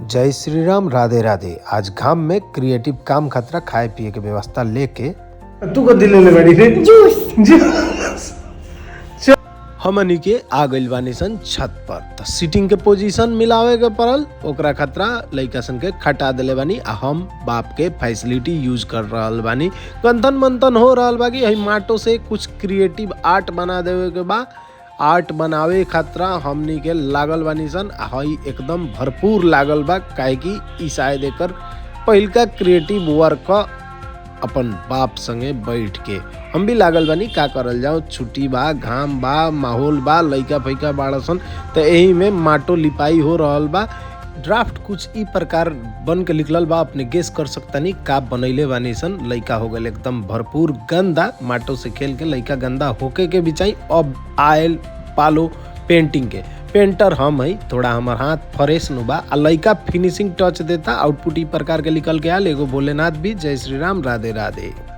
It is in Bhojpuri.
जय श्री राम, राधे राधे। आज घाम में क्रिएटिव काम खतरा खाए पिए के व्यवस्था लेके तू को दिले ले बड़ी रे जूस हमनी के आ गइल बानी सन छत पर। त सीटिंग के पोजीशन मिलावे के पड़ल, ओकरा खतरा लइका सन के खटा देले बानी। आ हम बाप के फैसिलिटी यूज कर रहल बानी। गंथन मंथन हो रहल बा कि माटो से कुछ क्रिएटिव आर्ट बना देवे के बा। आर्ट बनावे खतरा हमनी के लागल बानी सन। हई एकदम भरपूर लागल बा, काहे कि ई शायद एकर पहिलका क्रिएटिव वर्क अपन बाप संगे बैठ के। हम भी लागल बानी का करल जाओ, छुट्टी बा, घाम बा, माहौल बा, लइका फैका बाड़सन, त एही में माटो लिपाई हो रहल बा। ड्राफ्ट कुछ ई प्रकार बन के निकलल बा, अपने गेस कर सकतानी का बनैले बानी सन। लइका हो गए एकदम भरपूर गंदा, माटो से खेल के लइका गंदा होके के भी चाहिए। अब आयल पालो पेंटिंग के पेंटर हम है, थोड़ा हमार हाथ फ्रेश नु बा। आ लइका फिनिशिंग टच देता, आउटपुट ई प्रकार के निकल के आल। एगो भोलेनाथ भी। जय श्री राम, राधे राधे।